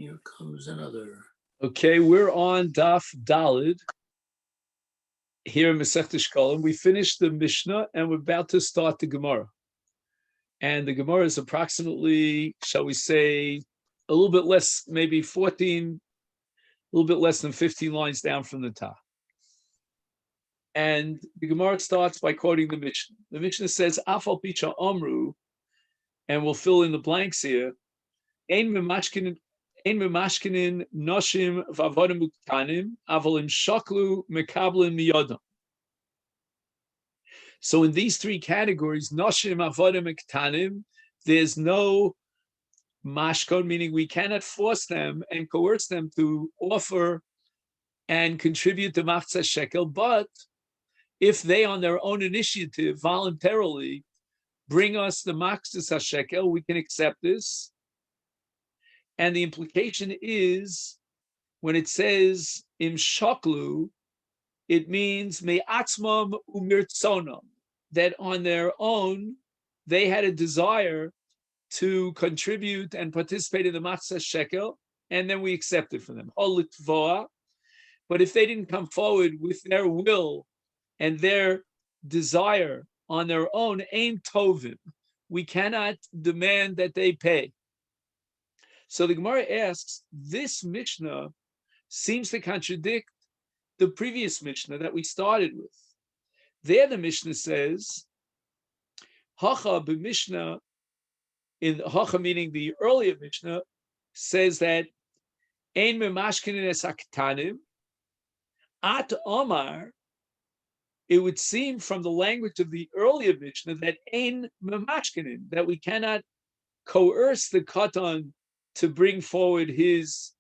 Here comes another. Okay, we're on Daf Dalid here in Masechet Shekalim. We finished the Mishnah and we're about to start the Gemara. And the Gemara is approximately, shall we say, a little bit less, maybe 14, a little bit less than 15 lines down from the top. And the Gemara starts by quoting the Mishnah. The Mishnah says, Afal Picha Amru, and we'll fill in the blanks here, Ein memashkinin noshim v'avodim uktanim avolim shaklu mekablim miyodam. So in these three categories, noshim, avodim, uktanim, there's no mashkon, meaning we cannot force them and coerce them to offer and contribute to Masechet Shekel, but if they on their own initiative voluntarily bring us the Masechet Shekel, we can accept this. And the implication is, when it says im shaklu, it means me'atzmam umirtzonam, that on their own they had a desire to contribute and participate in the Masechet Shekel, and then we accept it from them. But if they didn't come forward with their will and their desire on their own, ein tovim, we cannot demand that they pay. So the Gemara asks, this Mishnah seems to contradict the previous Mishnah that we started with. There the Mishnah says, Hacha b'Mishnah, in Hacha meaning the earlier Mishnah, says that Ein memashkinin es haktanim, at Omar, it would seem from the language of the earlier Mishnah that Ein memashkinin, that we cannot coerce the katan to bring forward his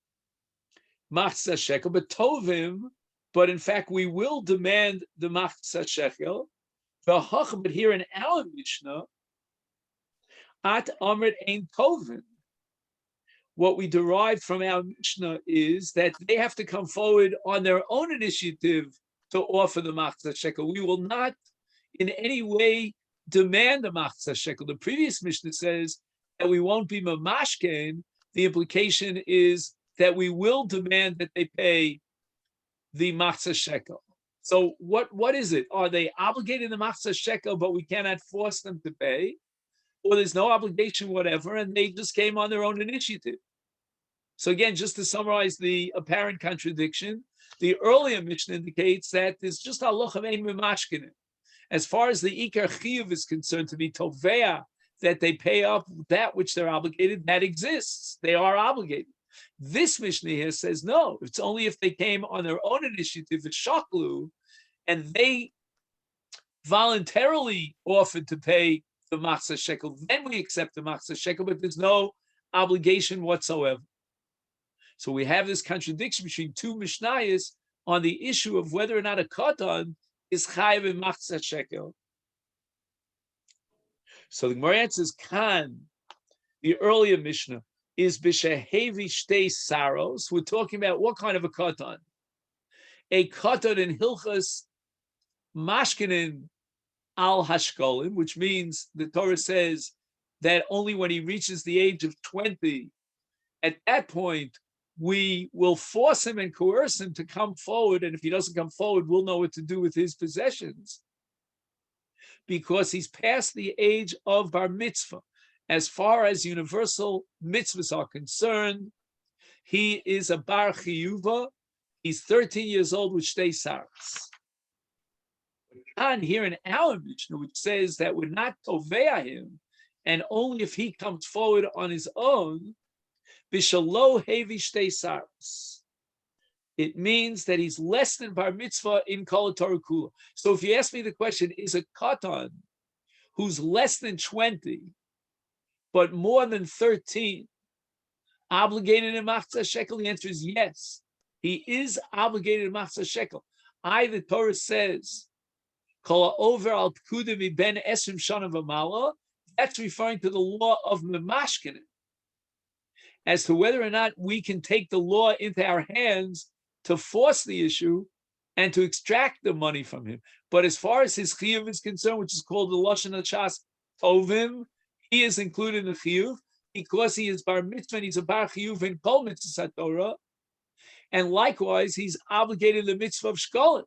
Masechet Shekel, but tovim, but in fact we will demand the Masechet Shekel. But here in our Mishnah, at Amrit ein tovim, what we derived from our Mishnah is that they have to come forward on their own initiative to offer the Masechet Shekel. We will not in any way demand the Masechet Shekel. The previous Mishnah says that we won't be mamashken. The implication is that we will demand that they pay the Masechet Shekel. So what is it? Are they obligated the Masechet Shekel, but we cannot force them to pay? Or there's no obligation, whatever, and they just came on their own initiative? So again, just to summarize the apparent contradiction, the earlier Mishnah indicates that there's just halacha ein memashkinin. As far as the ikar chiyuv is concerned, to be tovea, that they pay up that which they're obligated, that exists. They are obligated. This Mishnah here says no. It's only if they came on their own initiative, the shaklu, and they voluntarily offered to pay the Masechet Shekel, then we accept the Masechet Shekel, but there's no obligation whatsoever. So we have this contradiction between two Mishnayos on the issue of whether or not a katan is chayiv in Masechet Shekel. So the Gemara answers, Khan, the earlier Mishnah, is b'shehevi shtei saros. We're talking about what kind of a katan? A katan in Hilchas mashkinin al hashkolim, which means the Torah says that only when he reaches the age of 20, at that point, we will force him and coerce him to come forward, and if he doesn't come forward, we'll know what to do with his possessions, because he's past the age of bar mitzvah. As far as universal mitzvahs are concerned, he is a bar chiyuva. He's 13 years old with shtei saras. And here in our Mishnah, which says that we're not tovea him, and only if he comes forward on his own, b'shalo hevi shtei saras. It means that he's less than bar mitzvah in kol Torah kula. So if you ask me the question, is a katan who's less than 20 but more than 13 obligated in Masechet Shekel? The answer is yes. He is obligated in Masechet Shekel. The Torah says, Kol over al pkudim ben esrim shana v'mala. That's referring to the law of memashkenim, as to whether or not we can take the law into our hands to force the issue and to extract the money from him. But as far as his chiyuv is concerned, which is called the lashon hashas tovim, he is included in the chiyuv. because he is bar mitzvah and he's a bar chiyuv in kol mitzvah Torah, and likewise he's obligated the mitzvah of shkolim.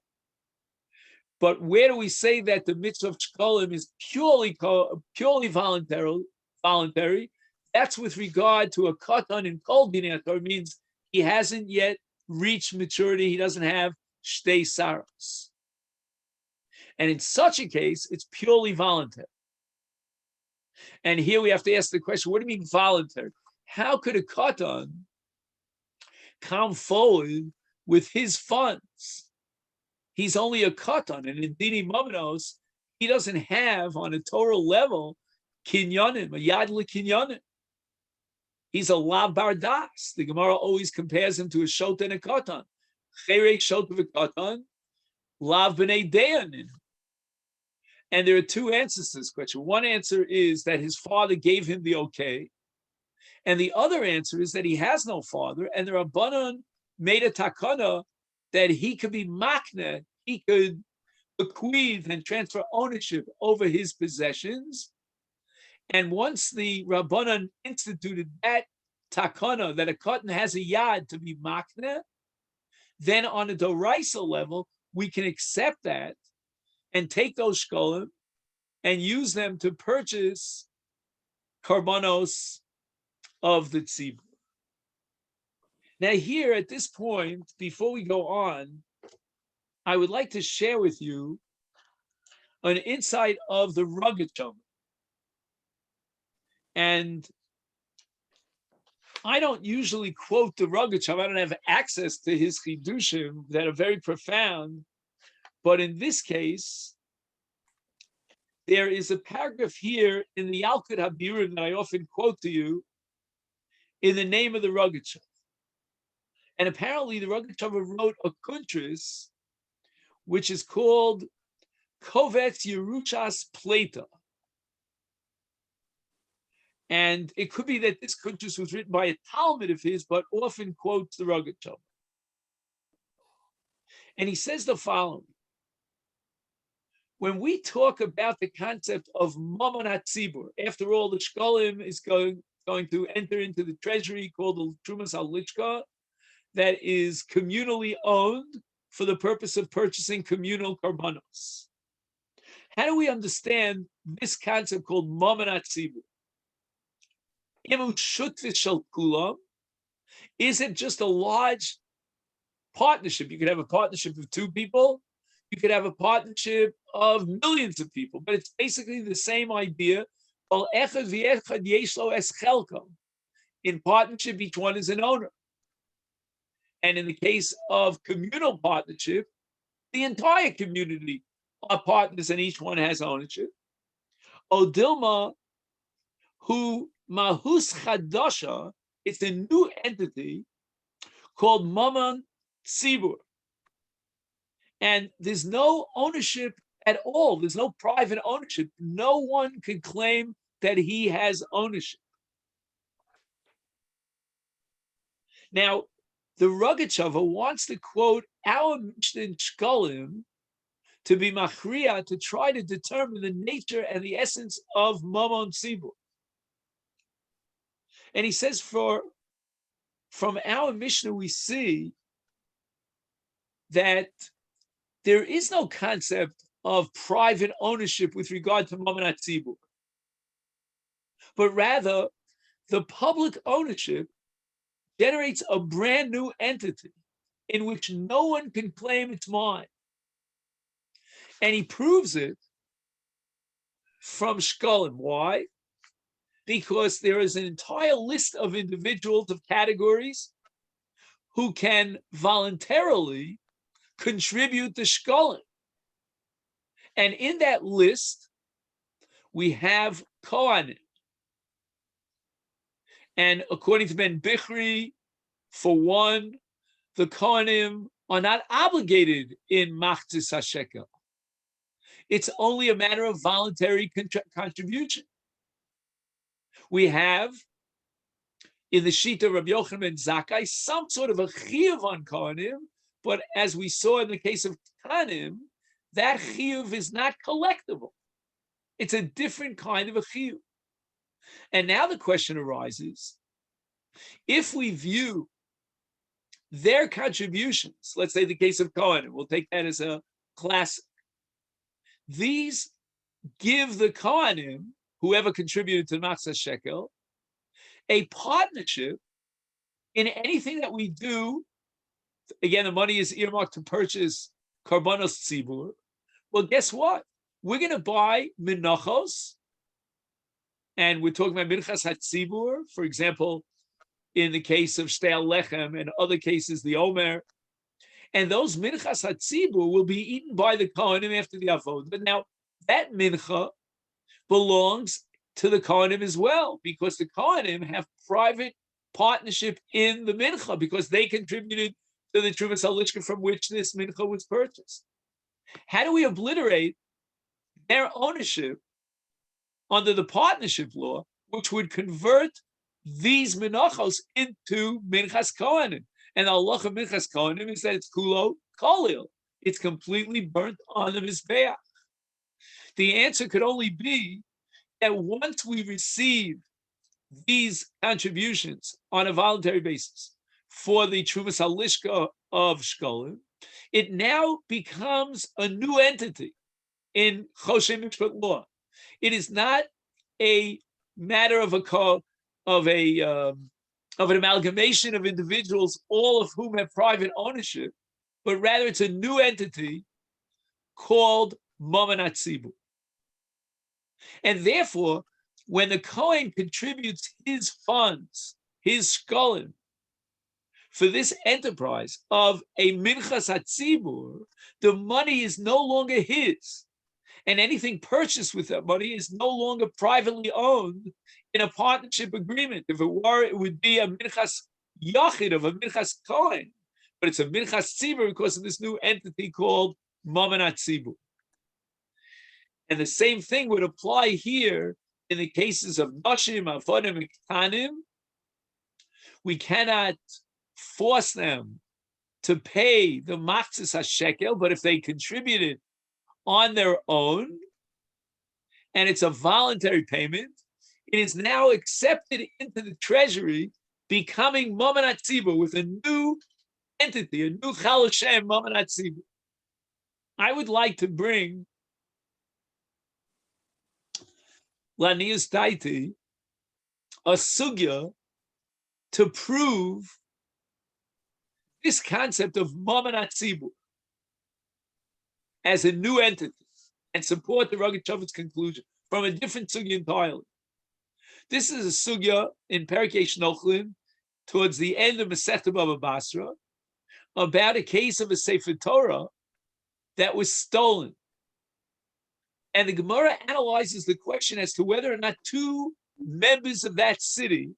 But where do we say that the mitzvah of shkolim is purely voluntary? That's with regard to a katan in kol b'nei Torah, means he hasn't yet reached maturity. He doesn't have shtei saros. And in such a case, it's purely voluntary. And here we have to ask the question, what do you mean voluntary? How could a katan come forward with his funds? He's only a katan, and in Dini Mamanos, he doesn't have, on a Torah level, kinyanim, a yad l'kinyanim. He's a lav bardas. The Gemara always compares him to a shot and a katan. Cherek shot of a katan, lav b'nei deyanin. And there are two answers to this question. One answer is that his father gave him the okay. And the other answer is that he has no father, and the Rabbanan made a takana that he could be makne, he could bequeath and transfer ownership over his possessions. And once the Rabbanan instituted that takana, that a katan has a yad to be makne, then on a doraisa level, we can accept that and take those shkolim and use them to purchase karbanos of the tzibur. Now here, at this point, before we go on, I would like to share with you an insight of the Rogatchover. And I don't usually quote the Rogatchover. I don't have access to his chidushim that are very profound. But in this case, there is a paragraph here in the Yalkut Habirim that I often quote to you in the name of the Rogatchover. And apparently the Rogatchover wrote a kuntris, which is called Kovetz Yeruchas Plata. And it could be that this kuntris was written by a Talmud of his, but often quotes the Rogatchover. And he says the following. When we talk about the concept of Mammon HaTzibur, after all, the Shkolim is going to enter into the treasury called the Trumas HaLichka, that is communally owned for the purpose of purchasing communal karbanos. How do we understand this concept called Mammon HaTzibur? Is it just a large partnership? You could have a partnership of two people. You could have a partnership of millions of people, but it's basically the same idea. In partnership, each one is an owner. And in the case of communal partnership, the entire community are partners and each one has ownership. Odilma, who Mahus Chadasha, it's a new entity called Mammon Tzibur. And there's no ownership at all. There's no private ownership. No one can claim that he has ownership. Now, the Rogatchover wants to quote our Mishnah in Shekalim to be machriya, to try to determine the nature and the essence of Mammon Tzibur. And he says, from our Mishnah, we see that there is no concept of private ownership with regard to Mammon HaTzibur, but rather the public ownership generates a brand new entity in which no one can claim it's mine. And he proves it from Shekalim. Why? Because there is an entire list of individuals, of categories, who can voluntarily contribute to Shekalim. And in that list, we have Kohanim. And according to Ben Bichri, for one, the Kohanim are not obligated in Machzis HaShekel. It's only a matter of voluntary contribution. We have, in the Shita of Rabbi Yochanan ben Zakkai, some sort of a chiyuv on Kohanim, but as we saw in the case of Kohanim, that chiyuv is not collectible. It's a different kind of a chiyuv. And now the question arises, if we view their contributions, let's say the case of Cohen, we'll take that as a classic. These give the Kohanim, whoever contributed to Masechet Shekel, a partnership in anything that we do. Again, the money is earmarked to purchase Karbanos Tzibur. Well, guess what? We're going to buy Menachos, and we're talking about Minchas HaTzibur, for example, in the case of Shtei Lechem and other cases, the Omer. And those Minchas HaTzibur will be eaten by the Kohanim after the Avodah. But now, that Mincha belongs to the Kohanim as well, because the Kohanim have private partnership in the Mincha, because they contributed to the Truvas HaLishka from which this Mincha was purchased. How do we obliterate their ownership under the partnership law, which would convert these Menachos into Minchas Kohanim? And the halacha of Minchas Kohanim is that it's Kulo Kolil. It's completely burnt on the Mizbeach. The answer could only be that once we receive these contributions on a voluntary basis for the Truvas HaLishka of Shekalim, it now becomes a new entity in Choshen Mishpat law. It is not a matter of an amalgamation of individuals, all of whom have private ownership, but rather it's a new entity called Mammon HaTzibur. And therefore, when the Kohen contributes his funds, his shekalim, for this enterprise of a Minchas HaTzibur, the money is no longer his. And anything purchased with that money is no longer privately owned in a partnership agreement. If it were, it would be a Minchas Yachid of a Minchas Kohen. But it's a Minchas Tzibur because of this new entity called Mammon HaTzibur. And the same thing would apply here in the cases of Nashim, Avodim, and Ketanim. We cannot force them to pay the Machzis HaShekel, but if they contributed on their own, and it's a voluntary payment, it is now accepted into the treasury, becoming Mammon HaTzibur with a new entity, a new Chal Hashem, Mammon HaTzibur. I would like to bring Lanius Daiti a sugya to prove this concept of Mammon HaTzibur as a new entity and support the Rogatchover's conclusion from a different sugya entirely. This is a sugya in Perek Yesh Nochlim towards the end of Masechet Bava Basra about a case of a Sefer Torah that was stolen. And the Gemara analyzes the question as to whether or not two members of that city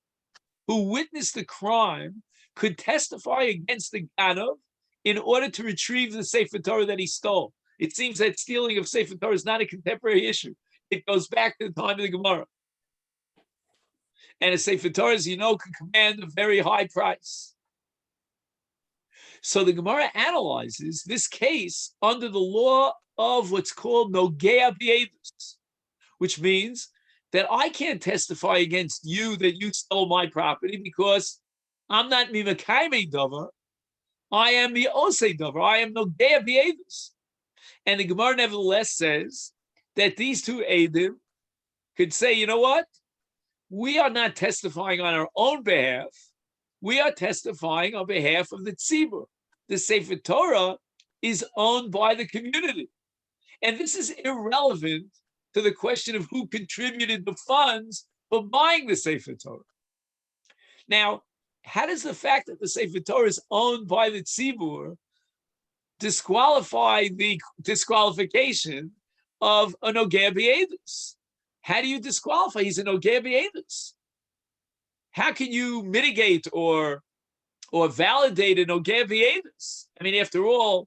who witnessed the crime could testify against the Ganav in order to retrieve the Sefer Torah that he stole. It seems that stealing of Sefer Torah is not a contemporary issue. It goes back to the time of the Gemara. And a Sefer Torah, as you know, can command a very high price. So the Gemara analyzes this case under the law of what's called Nogea B'Edus, which means that I can't testify against you that you stole my property because I'm not Mimakaime Dover. I am the Osei Dover. I am Nogea B'Edus. And the Gemara nevertheless says that these two Eidim could say, you know what? We are not testifying on our own behalf. We are testifying on behalf of the Tzibur. The Sefer Torah is owned by the community. And this is irrelevant to the question of who contributed the funds for buying the Sefer Torah. Now, how does the fact that the Sefer Torah is owned by the Tzibur disqualify the disqualification of a Nogea B'Edus? How do you disqualify? He's a Nogea B'Edus. How can you mitigate or validate a Nogea B'Edus? I mean, after all,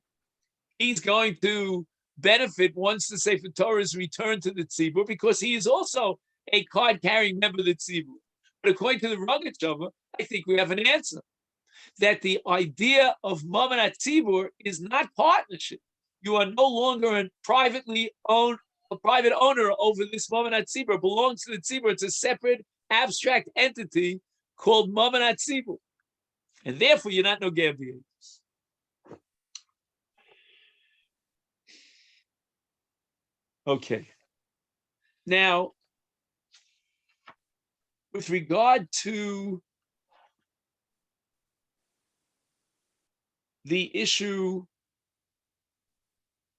he's going to benefit once the Sefer Torah is returned to the Tzibur because he is also a card-carrying member of the Tzibur. But according to the Rogatchover, I think we have an answer. That the idea of Mammon HaTzibur is not partnership. You are no longer a privately owned a private owner over this Mamanat Tzibur. It belongs to the Tzibur. It's a separate abstract entity called Mamanat Tzibur. And therefore, you're not Nogeh B'Yedus. Okay. Now, with regard to the issue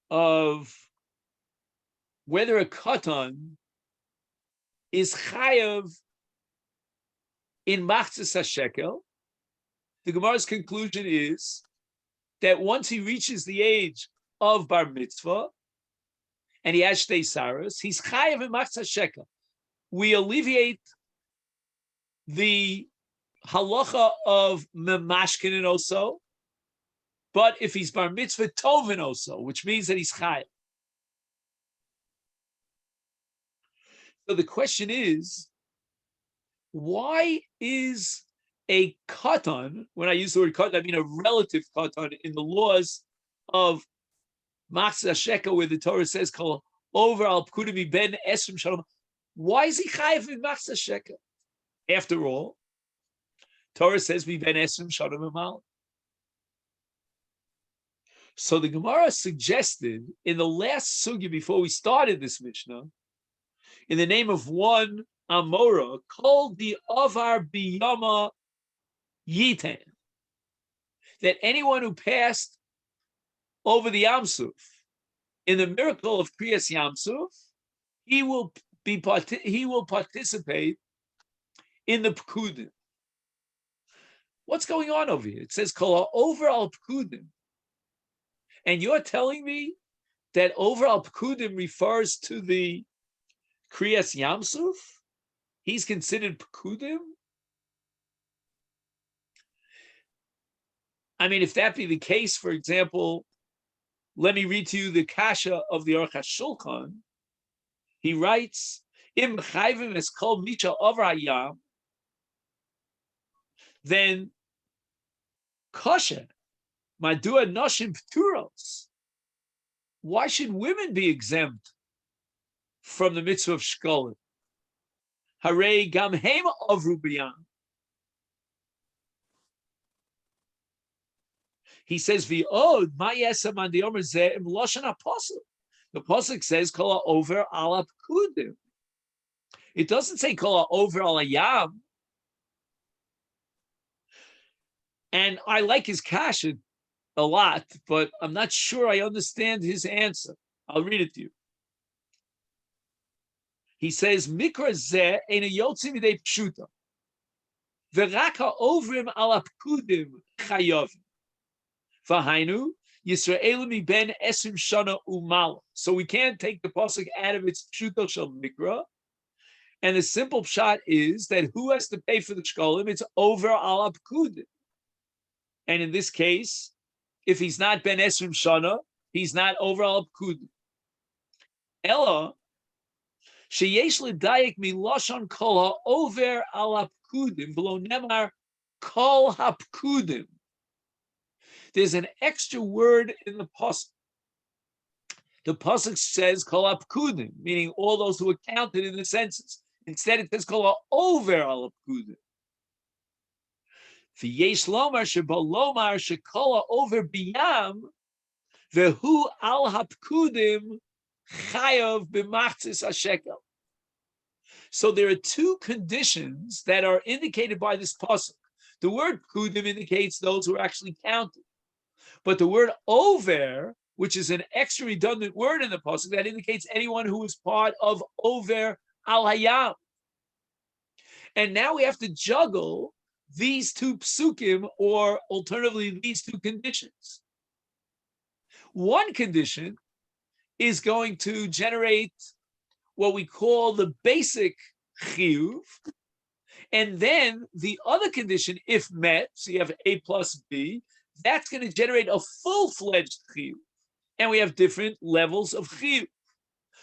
of whether a katan is chayav in machzas hashekel, the Gemara's conclusion is that once he reaches the age of bar mitzvah and he has shtei saras, he's chayav in machzas hashekel. We alleviate the halacha of memashkin also, but if he's bar mitzvah tovin also, which means that he's chayav. So the question is, why is a katan, when I use the word katan, I mean a relative katan in the laws of machzas hashekel, where the Torah says, "Kol over al pkudim ben esrim shalom." Why is he chayav in machzas hashekel? After all, Torah says, "Mi ben esrim shalom emal." So the Gemara suggested in the last sugya before we started this Mishnah, in the name of one Amora, called the Avar Biyama Yitan, that anyone who passed over the Yamsuf in the miracle of Kriyas Yamsuf, he will participate in the Pekudim. What's going on over here? It says Kol over al Pekudim, and you're telling me that over al Pekudim refers to the Kriyas Yamsuf? He's considered Pekudim? I mean, if that be the case, for example, let me read to you the Kasha of the Aruch HaShulchan. He writes, Im chayvim es kol misha over hayam, then kosher, madua noshim pturos. Why should women be exempt from the mitzvah of shkolim? Hare gam hem avru b'yam. He says, "V'od ma yesam an the omer zeh im loshen haposuk." The posuk says, "Kol over al pekudim." It doesn't say "Kol over al hayam." And I like his kasha a lot, but I'm not sure I understand his answer. I'll read it to you. He says, "Mikra zeh ein yotzim midei pshuta, v'rak ha'ovrim al pekudim chayovim." V'hainu Yisrael mi ben esrim shana umal. So we can't take the pasuk out of its pshuto shel mikra, and the simple shot is that who has to pay for the shkolim? It's over al pekudim, and in this case, if he's not ben esrim shana, he's not over al pekudim. Ella sheyesh l'dayek milashon kol ha'over al pekudim v'lo nemar kol ha'pekudim. There's an extra word in the pasuk. The pasuk says kol ha'pekudim, meaning all those who are counted in the census. Instead, it says kol ha'over al pekudim. V'yesh lomar shebalomar shekol ha'over biyam vehu al ha'pekudim chayav b'machzis hashekel. So there are two conditions that are indicated by this pasuk. The word pekudim indicates those who are actually counted. But the word over, which is an extra redundant word in the pasuk, that indicates anyone who is part of over al hayam. And now we have to juggle these two psukim, or alternatively, these two conditions. One condition is going to generate what we call the basic chiyuv, and then the other condition, if met, so you have A plus B, that's going to generate a full-fledged chiyuv. And we have different levels of chiyuv.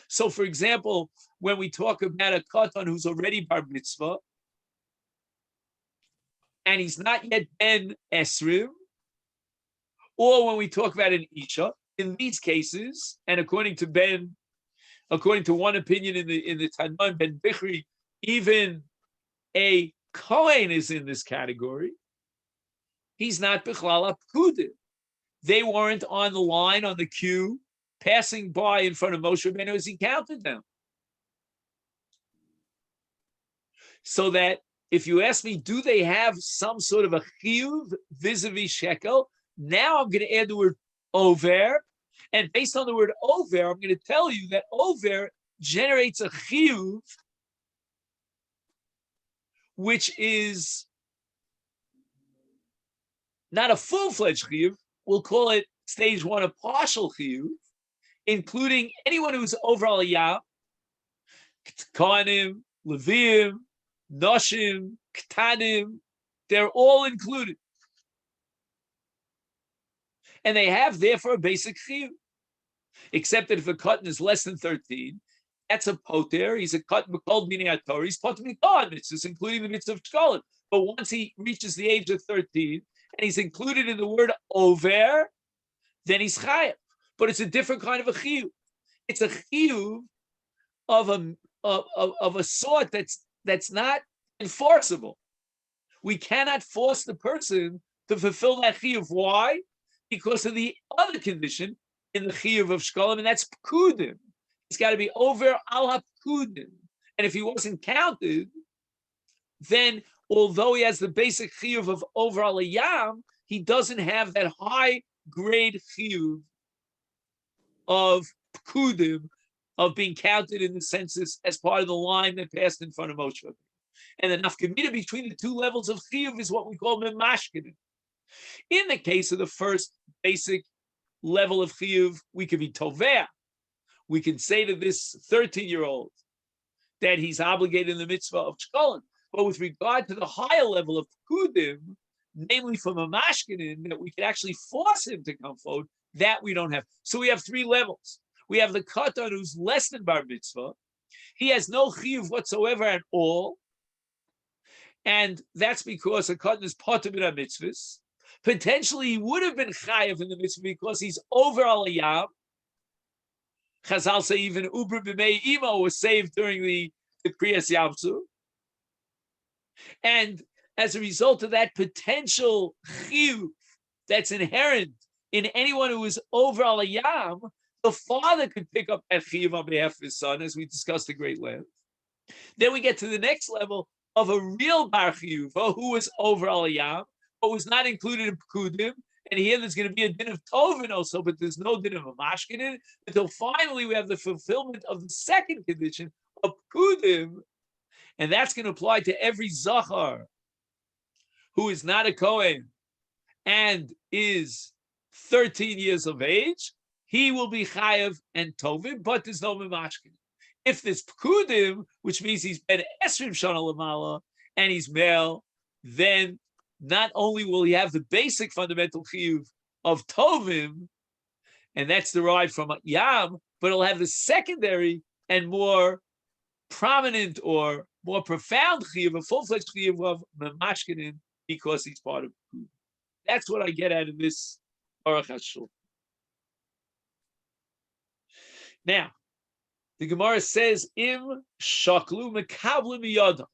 So, for example, when we talk about a katan who's already bar mitzvah, and he's not yet ben esrim, or when we talk about an isha, in these cases, and according to Ben according to one opinion in the Tanoim Ben Bichri, even a Kohen is in this category. He's not Bichlal Apkudim. They weren't on the line, on the queue, passing by in front of Moshe Rabbeinu as he counted them. So that if you ask me, do they have some sort of a chiyuv vis-a-vis shekel? Now I'm going to add the word over. And based on the word over, I'm going to tell you that over generates a chiyuv, which is not a full-fledged chiyuv. We'll call it stage one, a partial chiyuv, including anyone who's over aliyah, Kohanim, Leviim, Noshim, Ktanim, they're all included. And they have, therefore, a basic chiyuv. Except that if a katan is less than 13, that's a poter. He's a katan called minig Torah. He's poter mikol mitzvahs, including the mitzvah of shkolim. But once he reaches the age of 13, and he's included in the word over, then he's chayav. But it's a different kind of a chiyuv. It's a chiyuv of a sort that's not enforceable. We cannot force the person to fulfill that chiyuv. Why? Because of the other condition in the chiyuv of shkolim, and that's pkudim. It's got to be over al ha-pkudim. And if he wasn't counted, then although he has the basic chiyuv of over aliyam, he doesn't have that high grade chiyuv of pkudim, of being counted in the census as part of the line that passed in front of Moshe. And the nafkamina between the two levels of chiyuv is what we call memashkenim. In the case of the first basic level of chiyuv, we could be toveh. We can say to this 13-year-old that he's obligated in the mitzvah of shkolim. But with regard to the higher level of pkudim, namely from a mashkenim, that we can actually force him to come forward, that we don't have. So we have three levels. We have the katan who's less than bar mitzvah. He has no chiyuv whatsoever at all. And that's because a katan is poter min ha-mitzvahs. Potentially, he would have been chayav in the mitzvah because he's over aliyam. Chazal say even Uber b'mei imo was saved during the Kriyas Yamsu. And as a result of that potential chiyuv that's inherent in anyone who is over aliyam, the father could pick up that chiyuv on behalf of his son, as we discussed at great length. Then we get to the next level of a real bar chiyuv who is over aliyam, but was not included in pekudim, and here there's going to be a din of tovin also, but there's no din of a mashkenin, until finally we have the fulfillment of the second condition of pekudim, and that's going to apply to every zachar who is not a kohen and is 13 years of age. He will be chayav and tovin, but there's no mashkenin. If there's pekudim, which means he's been esrim shana lamala and he's male, then not only will he have the basic fundamental chiyuv of tovim, and that's derived from yam, but he'll have the secondary and more prominent or more profound chiyuv, a full-fledged chiyuv of memashkenin, because he's part of pekudim. That's what I get out of this Aruch HaShulchan. Now, the Gemara says, "Im shaklu mekablu miyada."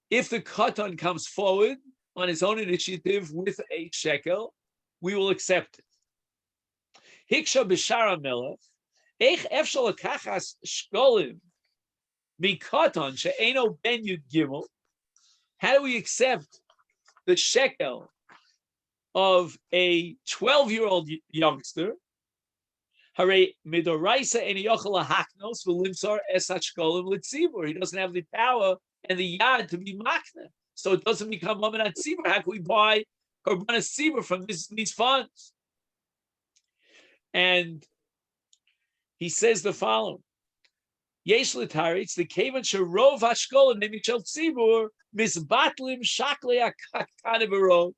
If the katan comes forward on his own initiative with a shekel, we will accept it. Hiksha b'shara melech, eich efshal akachas shkolim mikatan she'eno ben yud gimel. How do we accept the shekel of a 12-year-old youngster? Hare midoraisa eni yochel lahaknos v'limsar esat shkolim litzibur. He doesn't have the power and the yad to be makna, so it doesn't become mamanat tzibur. How can we buy korbanas tzibur from these funds? And he says the following: Yesh l'taritz the kevan sherov hashkolim nemichel tzibur misbatlim shaklei hakakane barov.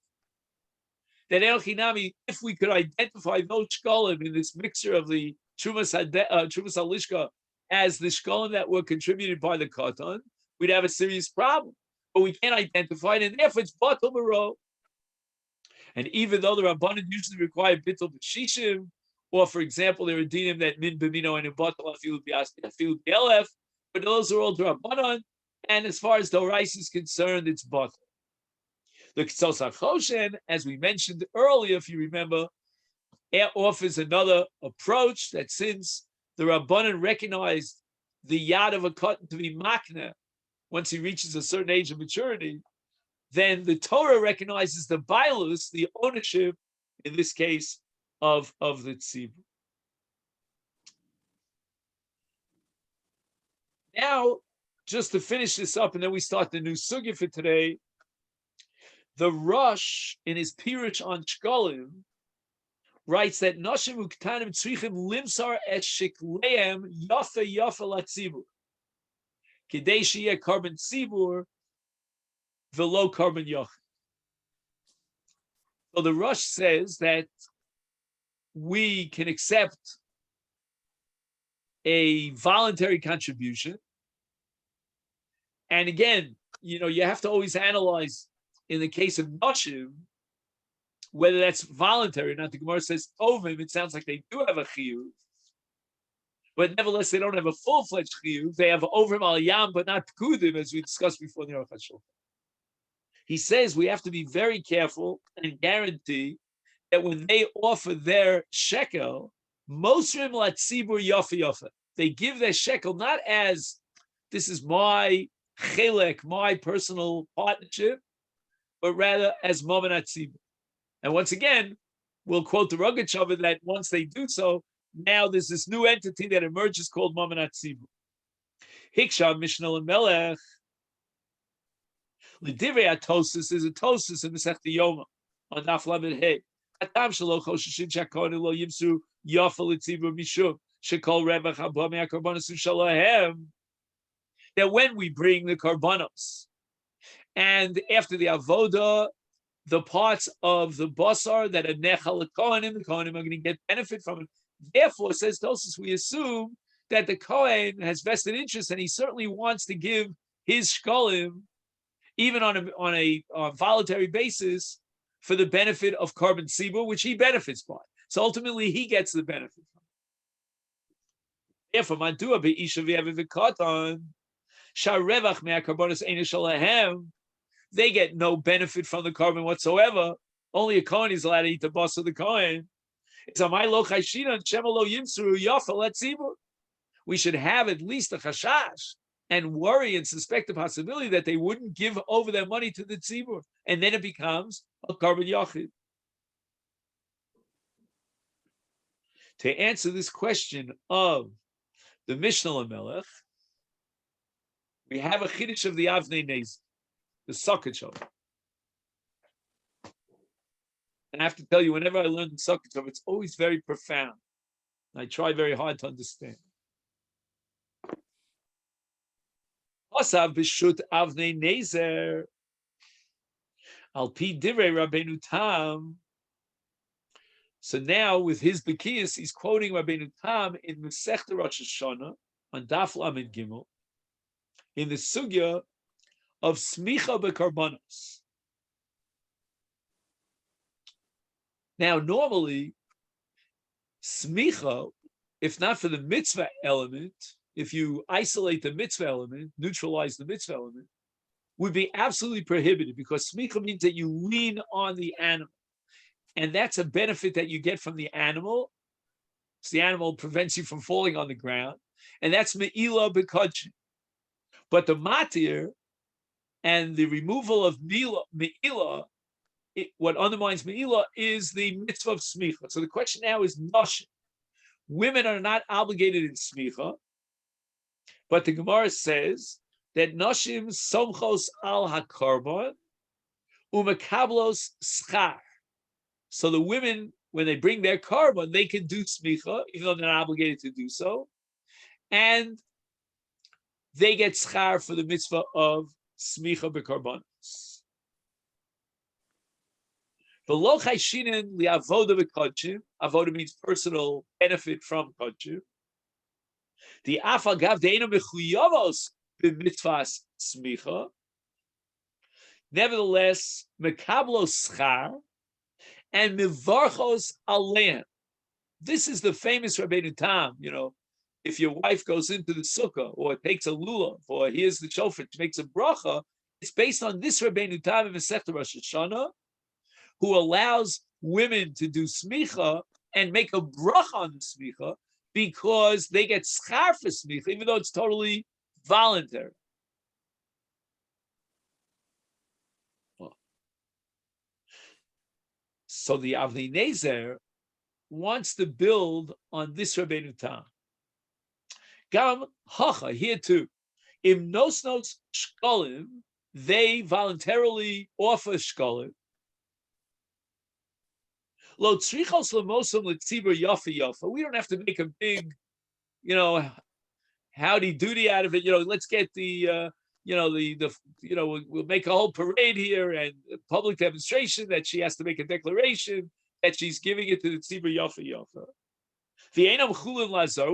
That elchinami, if we could identify those shkolim in this mixture of the Trumas Halishka as the shkolim that were contributed by the katan, we'd have a serious problem. But we can't identify it, and therefore it's batal baro. And even though the Rabbanan usually require bittul b'shishim Or, for example, there are dinim that min b'mino and in batal afilu b'elef, but those are all drabanan. And as far as Dorais is concerned, it's batal. The K'tzos HaChoshen, as we mentioned earlier, if you remember, offers another approach that since the Rabbanan recognized the yad of a cotton to be makna once he reaches a certain age of maturity, then the Torah recognizes the bailus, the ownership, in this case, of the tzibur. Now, just to finish this up, and then we start the new sugya for today, the Rosh, in his Pirush on Shekalim, writes that Noshim Uktanim Tzrichim Limsar et Shikleim Yafa Yafa Latzibur. Kedei Shiyeh Carbon Tzibur Velo Carbon Yoch. So the Rosh says that we can accept a voluntary contribution. And again, you have to always analyze in the case of Noshim, whether that's voluntary or not. The Gemara says, Tovim, it sounds like they do have a chiyuv, but nevertheless, they don't have a full-fledged chiyuv. They have ovrim al yam, but not pekudim, as we discussed before in the Aruch HaShulchan. He says we have to be very careful and guarantee that when they offer their shekel, mosrim latzibur yafa yafa, they give their shekel not as this is my chelek, my personal partnership, but rather as mamanat tzibur. And once again, we'll quote the Rogatchover that once they do so, now there's this new entity that emerges called mamanat tzibur. Hiksha Mishnah Melech. L'divrei atosis is a tosis in Masechet Yoma on Daf Lamed Hey. Atam shelo choshishin shakonu lo yimsu yafa l'tzibur mishum shekol revach haba me'akarbanos u'shalahem. That when we bring the karbanos, and after the avoda, the parts of the basar that are nechal the Kohanim are going to get benefit from it. Therefore, says Tosus, we assume that the Kohen has vested interest, and he certainly wants to give his shkalim, even on a voluntary basis, for the benefit of carbon tzibur, which he benefits by. So ultimately, he gets the benefit from it. Therefore, mandua be'isha v'yavivikaton sharevach me'akarbonos einu shalahem. They get no benefit from the carbon whatsoever. Only a Kohen is allowed to eat the bus of the Kohen. We should have at least a chashash and worry and suspect the possibility that they wouldn't give over their money to the tzibur, and then it becomes a carbon yachid. To answer this question of the Mishnah Lamelech, we have a chiddush of the Avnei Nezer, the Socket Show. And I have to tell you, whenever I learn the Socket Show, it's always very profound. I try very hard to understand. Asav b'shut Avnei Nezer al pi divrei Rabbeinu Tam. So now, with his Bekiyas, he's quoting Rabbeinu Tam in Masechet Rosh Hashanah on Daf Lamed Gimel in the sugya of smicha bekarbanos. Now, normally, smicha, if not for the mitzvah element, if you isolate the mitzvah element, neutralize the mitzvah element, would be absolutely prohibited, because smicha means that you lean on the animal. And that's a benefit that you get from the animal. So the animal prevents you from falling on the ground. And that's me'ilah b'kodshim. But the matir and the removal of me'ilah, what undermines me'ilah is the mitzvah of smicha. So the question now is noshim. Women are not obligated in smicha, but the Gemara says that noshim somchos al hakarban umakablos schar. So the women, when they bring their carbon, they can do smicha, even though they're not obligated to do so. And they get schar for the mitzvah of smicha b'karbanos. V'lo chayshinen li'avoda b'kodshim. Avoda means personal benefit from kodshim. The afagav de'enu mechuyavos b'mitzvahs smicha. Nevertheless, mekablo schar and mivarchos aleim. This is the famous Rabbeinu Tam. If your wife goes into the sukkah or takes a lulav or hears the shofar, makes a bracha, it's based on this Rabbeinu Tam in Masechet Rosh Hashanah, who allows women to do smicha and make a bracha on the smicha because they get schar for smicha, even though it's totally voluntary. So the Avnei Nezer wants to build on this Rabbeinu Tam. Gam hacha, here too. Im nos shkalim, they voluntarily offer shkalim. Lo tzrichos lemosam letzibur yafa yafa. We don't have to make a big, howdy doody out of it. Let's get the we'll make a whole parade here and a public demonstration that she has to make a declaration that she's giving it to the tzibur yafa yafa. We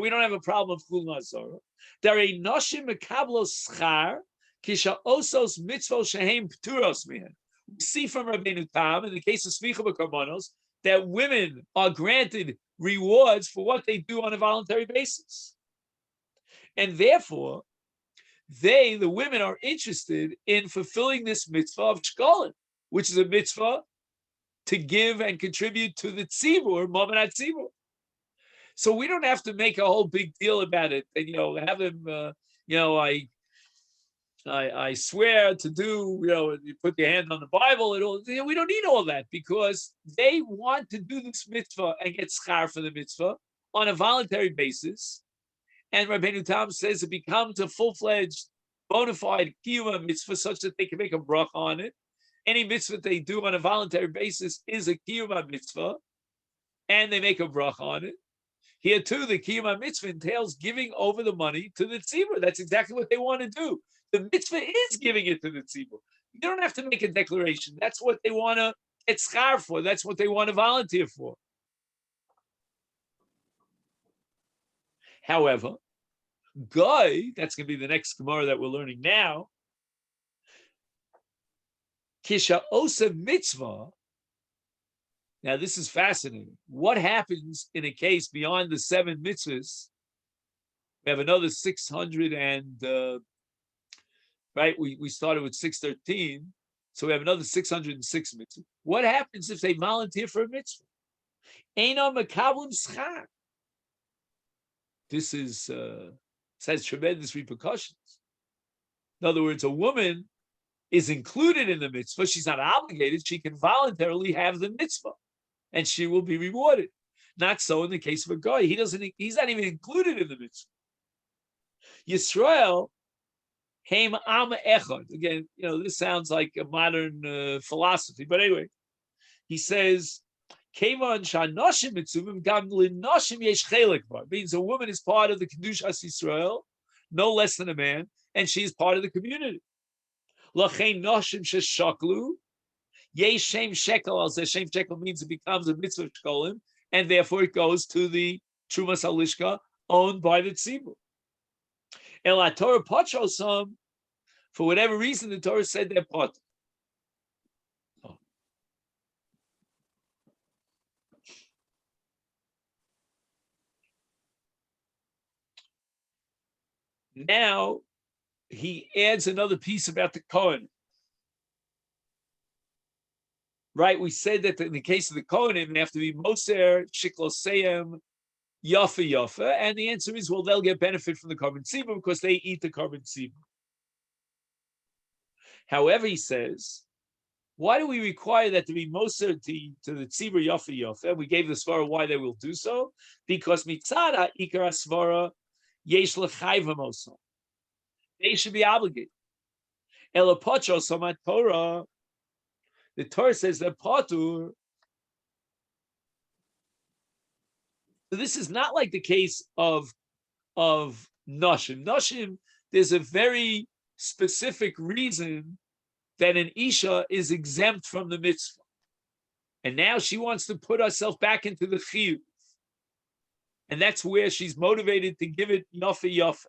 don't have a problem of chulin lazar. There are noshim mekablos schar kisha osos mitzvot shehem pturos mihen. We see from Rabbeinu Tam in the case of smicha b'karbonos that women are granted rewards for what they do on a voluntary basis, and therefore the women, are interested in fulfilling this mitzvah of shkalim, which is a mitzvah to give and contribute to the tzibur, mamanat tzibur. So we don't have to make a whole big deal about it, and have them. I swear to do. You put your hand on the Bible and all. We don't need all that because they want to do this mitzvah and get schar for the mitzvah on a voluntary basis. And Rabbeinu Tam says it becomes a full-fledged, bona fide kiyuma mitzvah, such that they can make a bracha on it. Any mitzvah they do on a voluntary basis is a kiyuma mitzvah, and they make a bracha on it. Here too, the kiyuma mitzvah entails giving over the money to the tzibur. That's exactly what they want to do. The mitzvah is giving it to the tzibur. You don't have to make a declaration. That's what they want to get schar for. That's what they want to volunteer for. However, Guy, that's going to be the next Gemara that we're learning now, Kisha Osa Mitzvah. Now, this is fascinating. What happens in a case beyond the 7 mitzvahs? We have another 600 and, right, we started with 613, so we have another 606 mitzvahs. What happens if they volunteer for a mitzvah? Eino makablim schar. This has tremendous repercussions. In other words, a woman is included in the mitzvah. She's not obligated. She can voluntarily have the mitzvah, and she will be rewarded. Not so in the case of a guy. He's not even included in the mitzvah. Yisrael, Heim Am Echad. Again, this sounds like a modern philosophy, but anyway, he says, means a woman is part of the Kedushas Yisrael, no less than a man, and she is part of the community. Shem Shekel, I'll say Shem Shekel means it becomes a mitzvah of Shkolim, and therefore it goes to the Trumas Halishka owned by the Tzibur. El Torah Pachosam, for whatever reason, the Torah said they're part. Now, he adds another piece about the Kohen. Right, we said that in the case of the Kohanim, they have to be Moser, Shikloseim, Yafa Yafa, and the answer is, well, they'll get benefit from the carbon tzibur because they eat the carbon tzibur. However, he says, why do we require that to be Moser to the tzibur Yafa Yafa? We gave the svara why they will do so, because mitzada ikar svara yesh lechayva mosam. They should be obligated. Elapocho somat Torah. The Torah says that patur. So this is not like the case of Nashim. Nashim, there's a very specific reason that an Isha is exempt from the mitzvah. And now she wants to put herself back into the chiyuv. And that's where she's motivated to give it yafa yafa.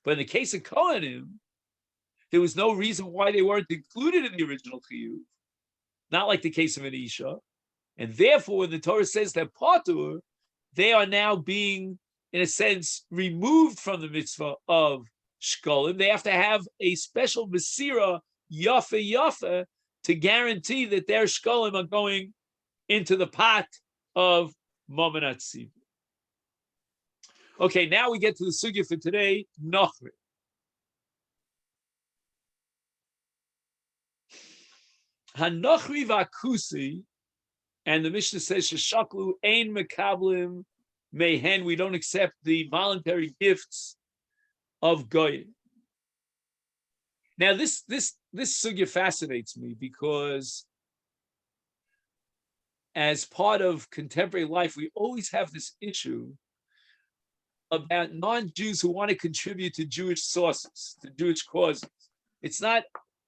But in the case of Kohanim, there was no reason why they weren't included in the original chiyuv. Not like the case of an Isha. And therefore, when the Torah says that patur, they are now being, in a sense, removed from the mitzvah of shkolim. They have to have a special Masira yafa yafa to guarantee that their shkolim are going into the pot of Mamanat Sivu. Okay, now we get to the sugya for today, Nochri. Hanochri vakusi, and the Mishnah says, Sheshaklu ein mekablim mehen, we don't accept the voluntary gifts of goyim. Now, this sugya fascinates me because as part of contemporary life, we always have this issue about non-Jews who want to contribute to Jewish sources, to Jewish causes. It's not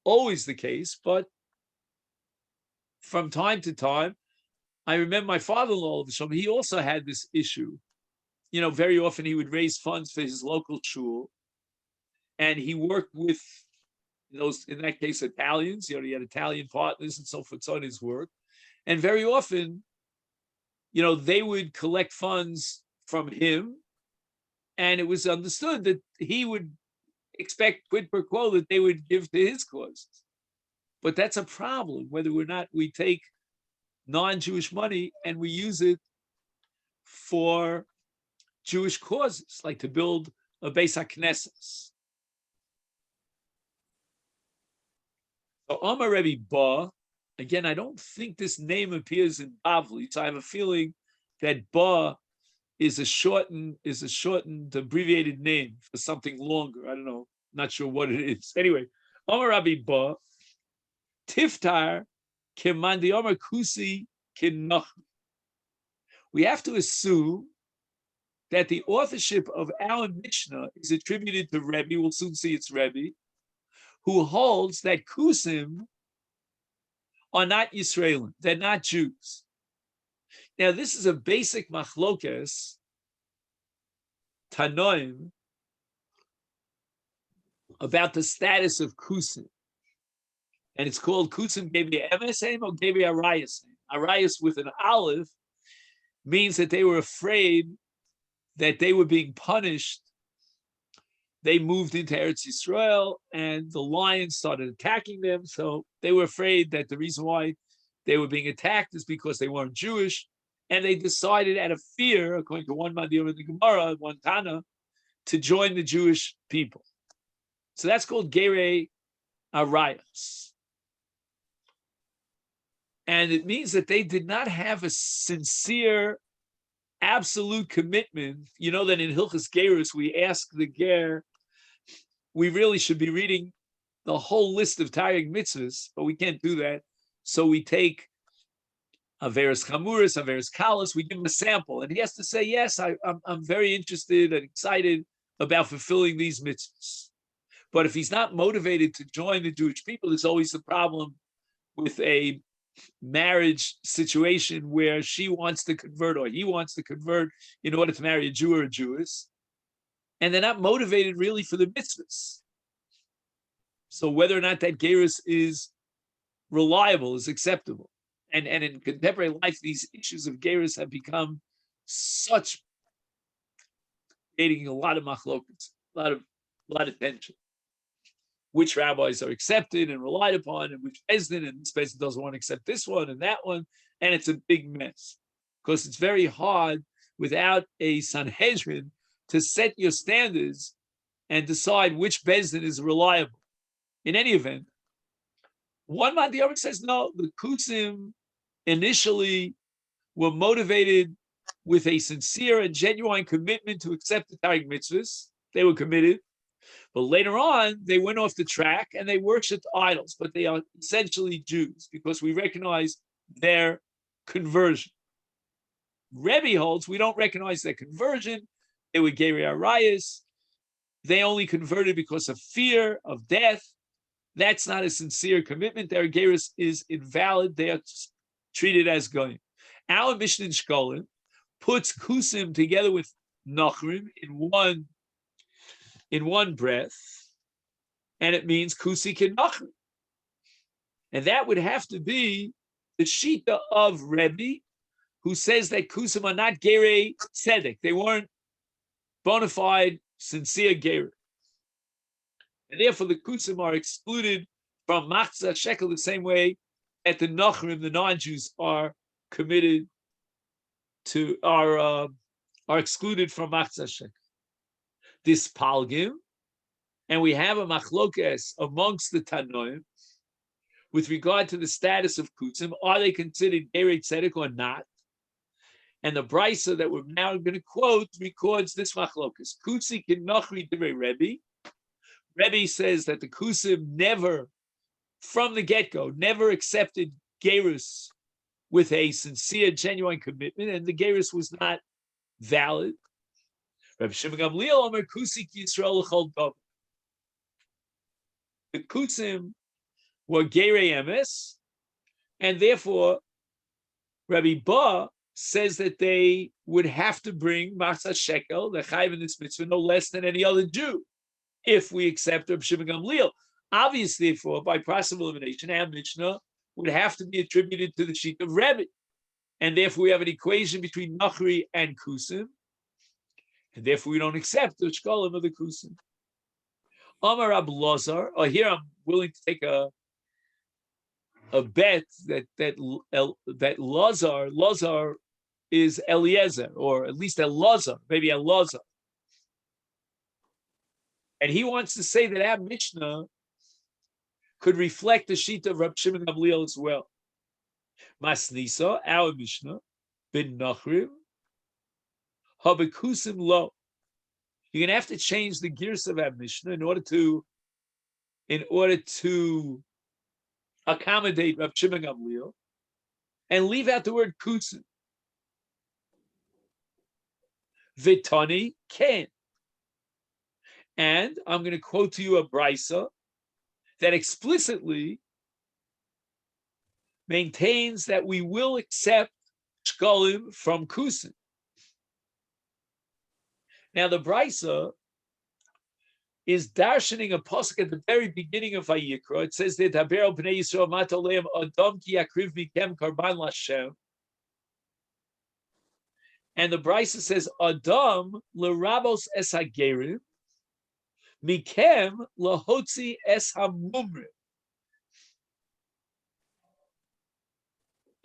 always the case, but from time to time, I remember my father-in-law, he also had this issue. You know, very often he would raise funds for his local shul, and he worked with those, in that case, Italians. You know, he had Italian partners and so forth on his work. And very often, you know, they would collect funds from him, and it was understood that he would expect quid pro quo that they would give to his causes. But that's a problem, whether or not we take non-Jewish money and we use it for Jewish causes, like to build a Beis HaKnesses. So Amar Rebbe Ba, again, I don't think this name appears in Bavli, so I have a feeling that Ba is a shortened, abbreviated name for something longer. I don't know, not sure what it is. Anyway, Amar Rebbe Ba, Tiftar Kemandi Amar Kusi Kinach. We have to assume that the authorship of our Mishnah is attributed to Rebbe. We'll soon see it's Rebbe, who holds that Kusim are not Yisraelim. They're not Jews. Now, this is a basic machlokes, Tanoim, about the status of Kusim. And it's called Kusim Gevi Emesem or Gevi Arayas. Arayas with an aleph means that they were afraid that they were being punished. They moved into Eretz Yisrael and the lions started attacking them. So they were afraid that the reason why they were being attacked is because they weren't Jewish. And they decided out of fear, according to one Madiyam in the Gemara, one Tana, to join the Jewish people. So that's called Gerei Arayos. And it means that they did not have a sincere, absolute commitment. You know that in Hilchas Gerus, we ask the Ger, we really should be reading the whole list of Taryag mitzvahs, but we can't do that. So we take Averis Chamuris, Averis Kalas, we give him a sample, and he has to say, yes, I'm very interested and excited about fulfilling these mitzvahs. But if he's not motivated to join the Jewish people, there's always the problem with a marriage situation where she wants to convert or he wants to convert in order to marry a Jew or a Jewess, and they're not motivated really for the mitzvahs. So whether or not that gerus is reliable is acceptable. And in contemporary life, these issues of gerus have become such, creating a lot of machlokas, a lot of tension. Which rabbis are accepted and relied upon, and which Bezdin, and this Bezdin doesn't want to accept this one and that one, and it's a big mess. Because it's very hard without a Sanhedrin to set your standards and decide which Bezdin is reliable. In any event, one Madiyavik says, no, the Kusim initially were motivated with a sincere and genuine commitment to accept the Taryag mitzvahs. They were committed. But later on, they went off the track and they worshipped idols, but they are essentially Jews because we recognize their conversion. Rebbe holds we don't recognize their conversion. They were Gerei Arayas. They only converted because of fear of death. That's not a sincere commitment. Their gerus is invalid. They are treated as goyim. Our Mishnah in Shekalim puts Kusim together with Nachrim in one breath, and it means Kusi Kinachrim. And that would have to be the Shita of Rebbe, who says that kusim are not gerei tzedek. They weren't bona fide, sincere gerei. And therefore the kusim are excluded from Masechet Shekalim the same way that the Nachrim, the non-Jews, are committed to, are excluded from Masechet Shekalim. This palgim, and we have a machlokes amongst the Tanoim with regard to the status of kusim. Are they considered gerei tzedek or not? And the brisa that we're now going to quote records this machlokes. Kusi kin nachri divrei Rebbe. Rebbe says that the kusim never, from the get-go, never accepted gerus with a sincere, genuine commitment, and the gerus was not valid. Rabbi Shimon Gamliel Omer kusi ki Yisrael l'chol dov. The kusim were gerei emes, and therefore Rabbi Ba says that they would have to bring Masechet Shekel, the chayv in this mitzvah, no less than any other Jew, if we accept Rabbi Shimon Gamliel. Obviously, therefore, by process of elimination, our Mishnah would have to be attributed to the sheet of Rebbe. And therefore, we have an equation between Nachri and Kusim. And therefore, we don't accept the Shekalim of the Kusim. Amar Rab Lazar, or here I'm willing to take a bet that Lazar is Eliezer, or at least Elazar, maybe Elazar. And he wants to say that our Mishnah could reflect the sheet of Rab Shimon Gamliel as well. Masnisa, our Mishnah, bin Nachrim, habekusim lo. You're gonna have to change the gears of our Mishnah in order to accommodate Rab Shimon Gamliel, and leave out the word kusim. Vitani ken. And I'm going to quote to you a brisa that explicitly maintains that we will accept shkalim from kusim. Now the brisa is darshaning a pasuk at the very beginning of Vayikra. It says that Haber bnei Yisrael matoleim adam ki yakriv mikem karban lashem. And the brisa says adam lerabos es hagerim mikem lahotzi es hamumrim.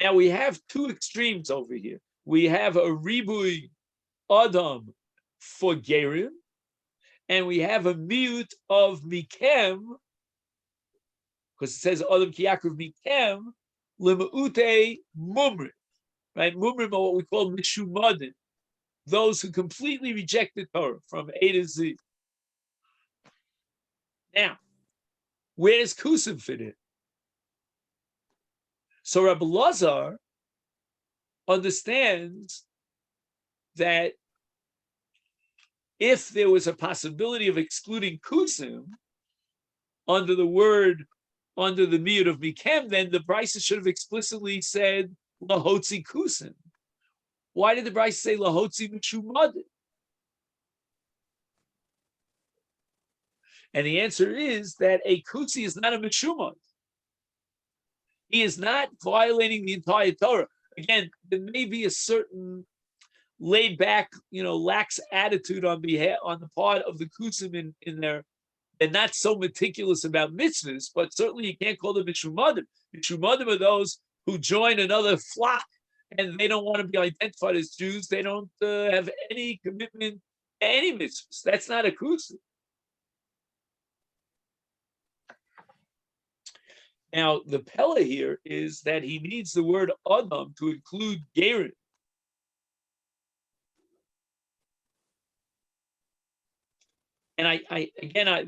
Now we have two extremes over here. We have a ribui adam for gerim, and we have a miut of mikem, because it says adam ki yakriv mikem lemeute mumrim. Right, mumrim are what we call mishumadim, those who completely reject the Torah from A to Z. Now, where does kusim fit in? So Rabbi Lazar understands that if there was a possibility of excluding kusim under the miut of mikem, then the brisa should have explicitly said lahotzi kusim. Why did the brisa say lahotzi mishumadim? And the answer is that a kutzi is not a mishumad. He is not violating the entire Torah. Again, there may be a certain laid back, lax attitude on the part of the kutzim in their. They're not so meticulous about mitzvahs, but certainly you can't call them mishumadim. Mishumadim are those who join another flock and they don't want to be identified as Jews. They don't have any commitment to any mitzvahs. That's not a kutzim. Now, the Pella here is that he needs the word Adam to include Gerin. And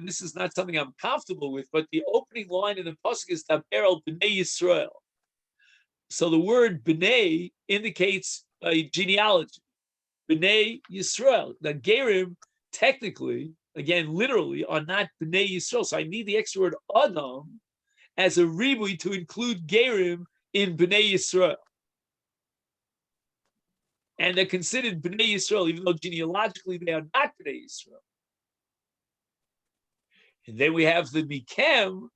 this is not something I'm comfortable with, but the opening line in the pasuk is Daber el Bnei Yisrael. So the word Bnei indicates a genealogy. Bnei Yisrael. The Gerim, technically, again, literally, are not Bnei Yisrael. So I need the extra word Adam as a ribui to include Gerim in Bnei Yisrael. And they're considered Bnei Yisrael, even though genealogically they are not Bnei Yisrael. And then we have the Mikem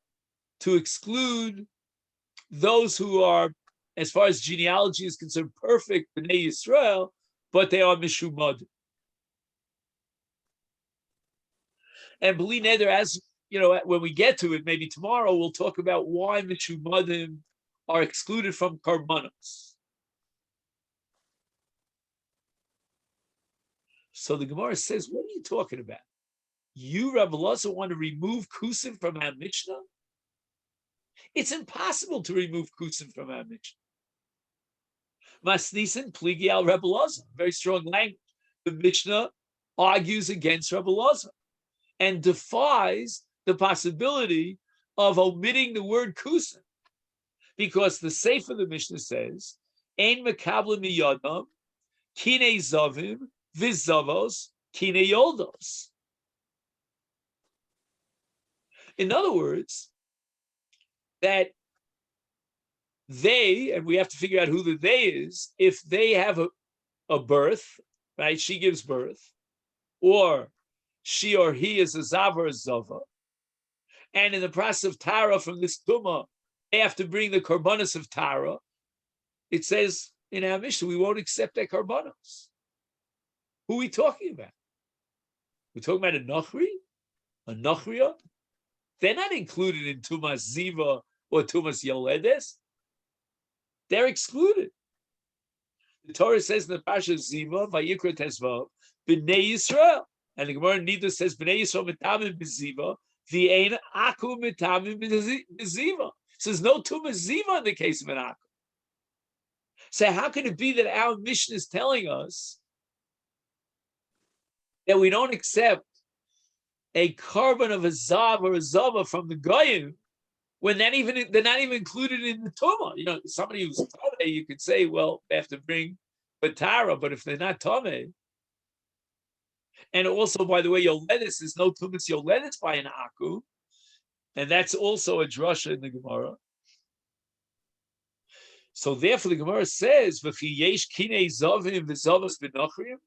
to exclude those who are as far as genealogy is concerned, perfect Bnei Yisrael, but they are Mishumad. And B'li Neder, as you know, when we get to it, maybe tomorrow, we'll talk about why Mishumadim are excluded from Karbanos. So the Gemara says, what are you talking about? You, Rabbi Elazar, want to remove Kusim from our Mishnah? It's impossible to remove Kusim from our Mishnah. Masnisin pligi al Rabbi Elazar, very strong language. The Mishnah argues against Rabbi Elazar and defies the possibility of omitting the word Kusim, because the Sefer of the Mishnah says, Ein mekablim miyadam, kine zavim, vizavos, kine yoldos. In other words, that they, and we have to figure out who the they is, if they have a birth, right? She gives birth, or she or he is a zav or a zava, and in the process of tara from this tumah, they have to bring the karbanos of tara. It says in our Mishnah, we won't accept their karbanos. Who are we talking about? We're talking about a Nachri, a Nachriya. They're not included in Tumas Ziva or Tumas Yoledes. They're excluded. The Torah says in the Pasha Ziva, Vayikra Tesvav, B'nei Yisrael. And the Gemara Nida says, B'nei Yisrael mitamim b'ziva, v'ein aku mitamim b'ziva. So there's no Tumas Ziva in the case of an aku. So how can it be that our mission is telling us that we don't accept a carbon of a zav or a zava from the goyim when they're not even included in the tumah? You know, somebody who's tameh, you could say, well, they have to bring batara, but if they're not tameh, and also, by the way, yoledis, there's no tumas yoledis by an aku, and that's also a drasha in the Gemara. So therefore, the Gemara says, "V'chi yesh kinei zavim v'zavos b'nachrim."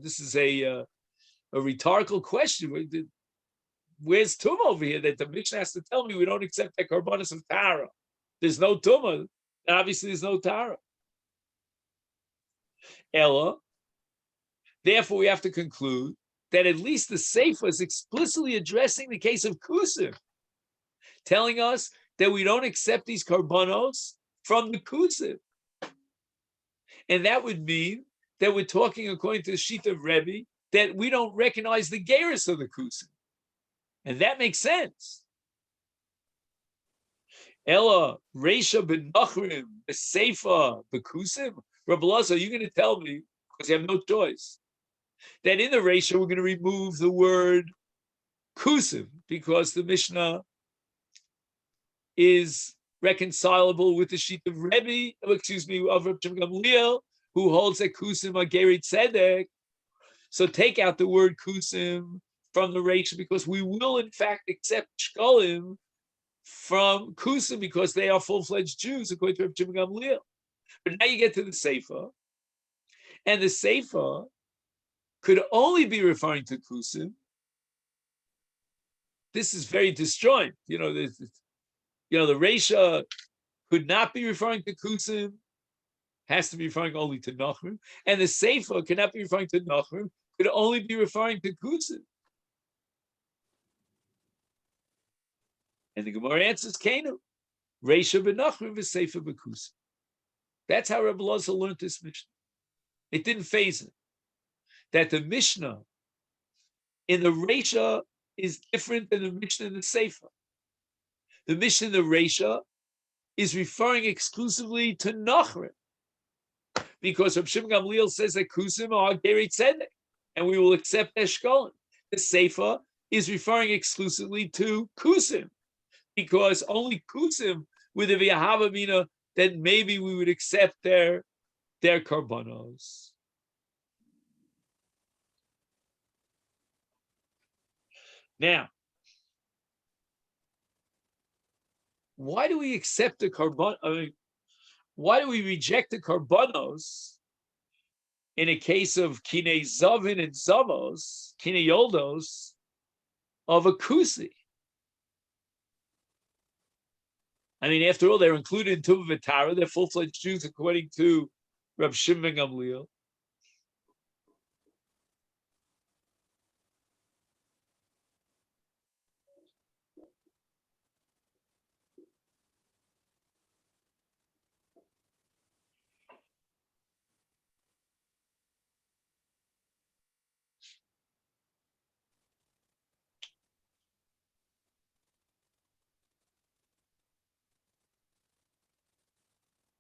This is a rhetorical question. Where's Tumah over here that the Mishnah has to tell me we don't accept the karbanos of Tara? There's no Tumah. Obviously, there's no Tara. Ella. Therefore, we have to conclude that at least the Sefer is explicitly addressing the case of Kusim, telling us that we don't accept these karbanos from the Kusim. And that would mean that we're talking, according to the sheet of Rebbe, that we don't recognize the gerus of the Kusim. And that makes sense. Ella, Reisha ben Nachrim, the Seifa, the Kusim. Rabbi Elazar, are you going to tell me, because you have no choice, that in the Reisha we're going to remove the word Kusim, because the Mishnah is reconcilable with the sheet of Rebbe, of Reb Gamliel, who holds that Kusim are Geri Tzedek. So take out the word Kusim from the Reisha, because we will in fact accept Shekalim from Kusim because they are full-fledged Jews according to Reb Gamliel. But now you get to the Sefer, and the Sefer could only be referring to Kusim. This is very disjoint. The Reisha could not be referring to Kusim, has to be referring only to Nachrim, and the Sefer cannot be referring to Nachrim, could only be referring to Kusim. And the Gemara answers, Kenu, Reisha b'Nachrim v'Sefer b'Kusim. That's how Rebbe Elazar learned this Mishnah. It didn't phase it. That the Mishnah in the Reisha is different than the Mishnah in the Sefer. The Mishnah in the Reisha is referring exclusively to Nachrim, because Reb Shimon Gamliel says that Kusim are Geri Tzedek, and we will accept Eshkolin. The Sefer is referring exclusively to Kusim, because only Kusim with a V'yahava Mina, then maybe we would accept their karbanos. Now, why do we accept the karban? Why do we reject the karbanos in a case of kine zavin and zavos, kine yoldos, of a kusi? I mean, after all, they're included in Tuva V'Tara. They're full-fledged Jews according to Rab Shimon ben Gamliel.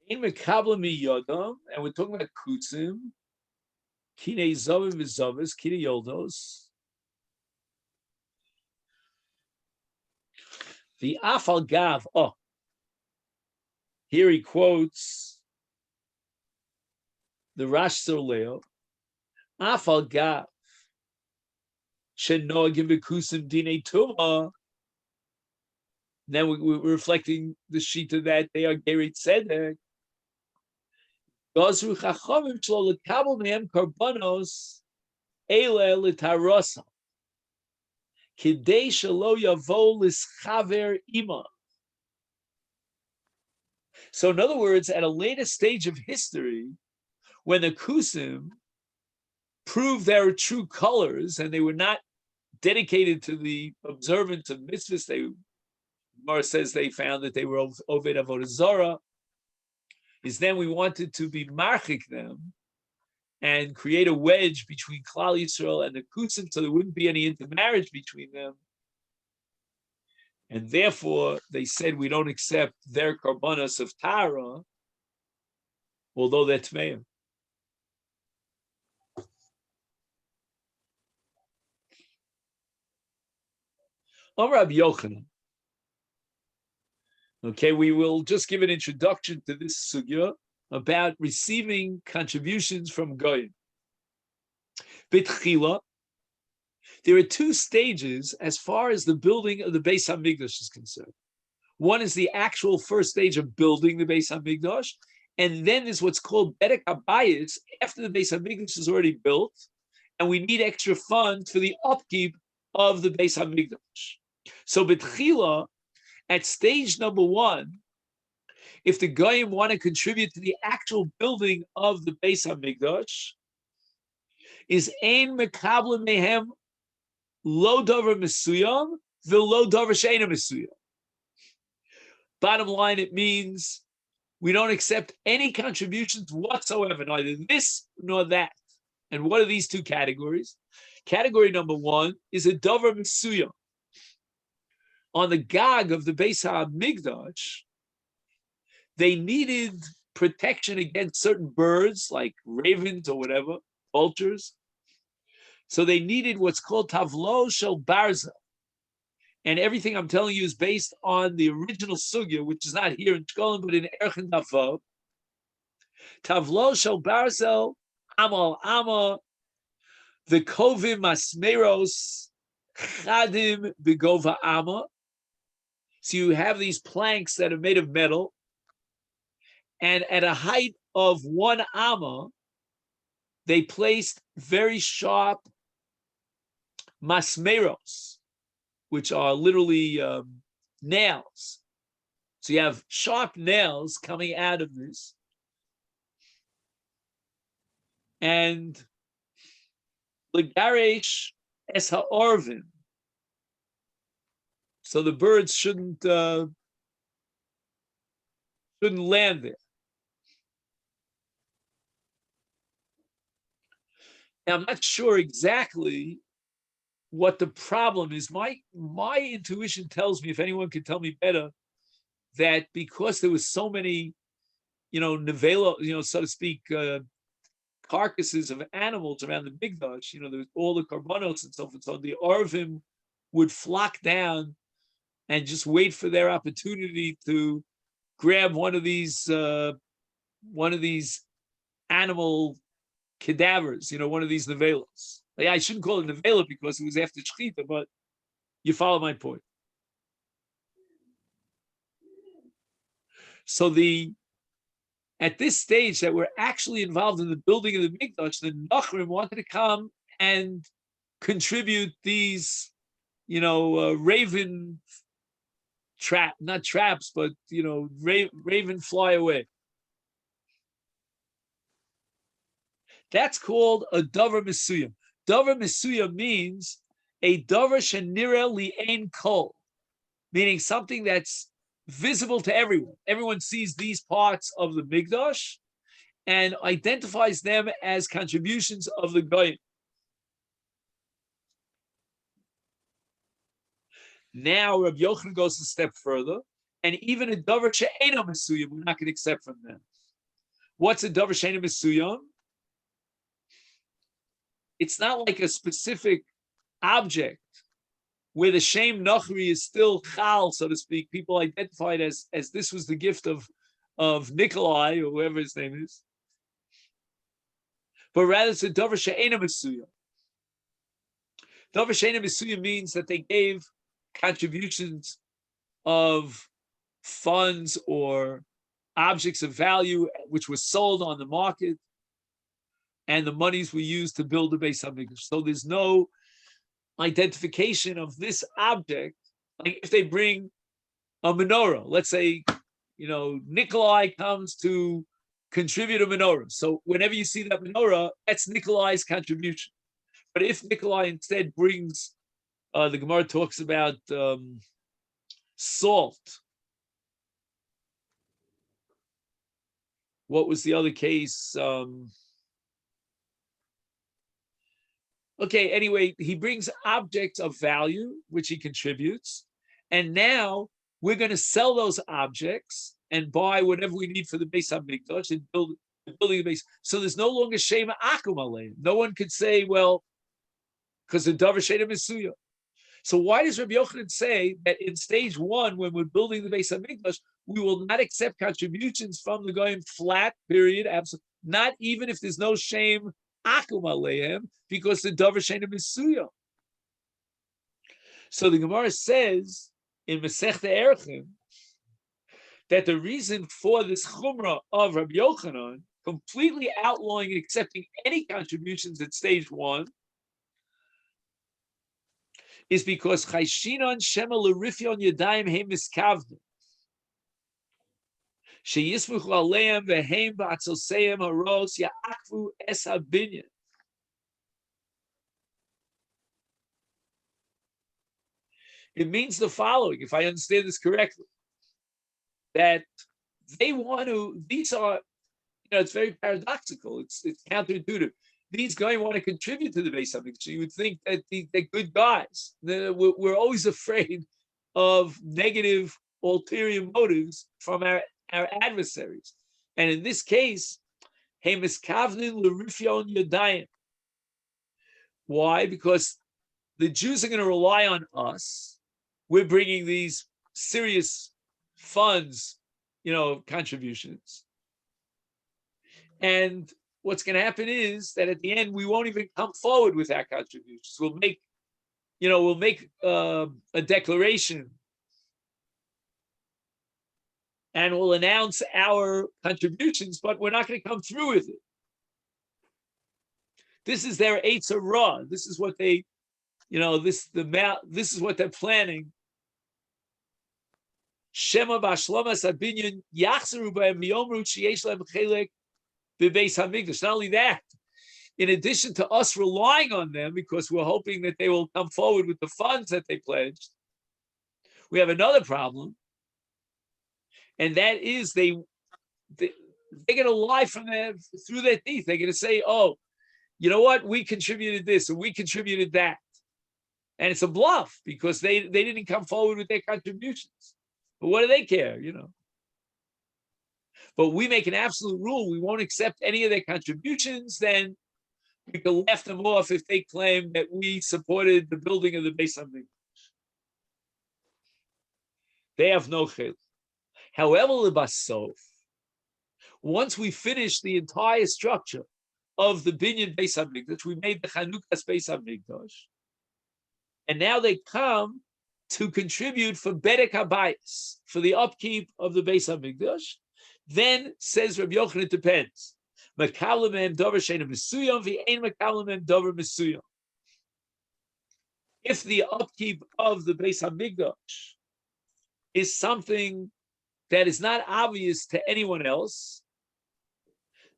In Mekabla Mi Yodam, and we're talking about Kutzim, Kine Zavim V'Zavis, Kine Yoldos. The Afal Gav, here he quotes the Rash Leo, Afal Gav, Shenogim V'Kusim Dine Tumah. Then we're reflecting the shita that they are Gerit Tzedek. Gazru Chachamim Shlo L'Kabel Mehem Karbanos Eile L'Tarosa Kidei Shelo Yavo L'Schaver Ima. So in other words, at a later stage of history, when the Kusim proved their true colors and they were not dedicated to the observance of mitzvahs, Gemara says they found that they were Oved Avodah Zarah, is then we wanted to be marchik them and create a wedge between Klal Yisrael and the Kusim so there wouldn't be any intermarriage between them. And therefore, they said we don't accept their karbanos of Tara, although they're Tmeim. Rabbi Yochanan. Okay, we will just give an introduction to this sugya about receiving contributions from Goyim. B'tchila, there are two stages as far as the building of the Beis HaMikdash is concerned. One is the actual first stage of building the Beis HaMikdash, and then there's what's called Bedek HaBayis after the Beis HaMikdash is already built, and we need extra funds for the upkeep of the Beis HaMikdash. So B'tchila, at stage number one, if the Goyim want to contribute to the actual building of the Beis HaMikdash, is Ein Mekabla Mehem Lo Dover Mesuyam V'Lo Dover She'ena Mesuyam. Bottom line, it means we don't accept any contributions whatsoever, neither this nor that. And what are these two categories? Category number one is a Dover Mesuyam. On the Gag of the Beis HaMikdash, they needed protection against certain birds like ravens or whatever, vultures. So they needed what's called Tavlo Shel Barza. And everything I'm telling you is based on the original sugya, which is not here in Shekalim, but in Erchen Dafov. Tavlo Shel Barzel, Amal Ama, the Kovim Masmeros, Chadim Begova Ama. So you have these planks that are made of metal, and at a height of 1 amma, they placed very sharp masmeros, which are literally nails. So you have sharp nails coming out of this. And Legaresh es ha'orvim. So the birds shouldn't land there. Now, I'm not sure exactly what the problem is. My intuition tells me, if anyone can tell me better, that because there was so many, nevela, so to speak, carcasses of animals around the Mikdash, there was all the karbanos and so forth. So the Arvim would flock down and just wait for their opportunity to grab one of these animal cadavers, one of these nevelas. I shouldn't call it nevela because it was after shechita, but you follow my point. So at this stage that we're actually involved in the building of the Mikdash, the Nachrim wanted to come and contribute these, raven not traps, but raven fly away. That's called a davar mesuyam. Davar mesuyam means a davar shenira li'ein kol, meaning something that's visible to everyone. Everyone sees these parts of the Mikdash and identifies them as contributions of the Goyim. Now Rabbi Yochanan goes a step further, and even a davar she'eino mesuyam, we're not going to accept from them. What's a davar she'eino mesuyam? It's not like a specific object where the Shem Nachri is still chal, so to speak. People identify it as this was the gift of Nikolai, or whoever his name is. But rather it's a davar she'eino mesuyam. Davar she'eino mesuyam means that they gave contributions of funds or objects of value which were sold on the market, and the monies were used to build the Beis Hamikdash. So there's no identification of this object. Like if they bring a menorah, let's say, Nikolai comes to contribute a menorah. So whenever you see that menorah, that's Nikolai's contribution. But if Nikolai instead brings, the Gemara talks about salt. What was the other case? Okay, anyway, he brings objects of value, which he contributes. And now we're going to sell those objects and buy whatever we need for the Beis HaMikdash and building the base. So there's no longer Shema Akum Aleim. No one could say, well, because the Davar Shema Misuya. So why does Rabbi Yochanan say that in stage one, when we're building the Beis HaMikdash, we will not accept contributions from the Goyim, flat, period, absolutely, not even if there's no shame Akum Aleim, because the Davar Shema Misuya. So the Gemara says in Masechet Erechim that the reason for this chumrah of Rabbi Yochanan completely outlawing and accepting any contributions at stage one is because Chayshinon Shema L'Rifyon Yadayim Heim Miskavdim Sheyismuchu Aleim Veheim Ba'atzoseim Haros Ya'akvu Es HaBinyan. It means the following, if I understand this correctly, that they want to, these are, it's very paradoxical, it's counterintuitive. These guys want to contribute to the Beis Hamikdash. You would think that they're good guys. We're always afraid of negative ulterior motives from our adversaries. And in this case, why? Because the Jews are going to rely on us. We're bringing these serious funds, contributions. And what's going to happen is that at the end, we won't even come forward with our contributions. We'll make a declaration and we'll announce our contributions, but we're not going to come through with it. This is their Eitz Ra. This is what they, this is what they're planning. Shema b'ashlama sabinyan yachzeru b'hem miyomru sheyesh lehem chelek b'beis hamikdash. Not only that, in addition to us relying on them because we're hoping that they will come forward with the funds that they pledged, we have another problem, and that is they're going to lie through their teeth. They're going to say, "Oh, you know what? We contributed this or we contributed that," and it's a bluff because they didn't come forward with their contributions. But what do they care, But we make an absolute rule. We won't accept any of their contributions. Then we can laugh them off if they claim that we supported the building of the Beis Hamikdash. They have no chil. However, lebasof, once we finish the entire structure of the Binyan Beis Hamikdash, we made the Chanukas Beis Hamikdash, and now they come to contribute for Bedek HaBayis, for the upkeep of the Beis HaMikdash, then, says Rabbi Yochanan, it depends. Mekabel mehem davar she'eino mesuyam v'ein mekabel mehem davar mesuyam. If the upkeep of the Beis HaMikdash is something that is not obvious to anyone else,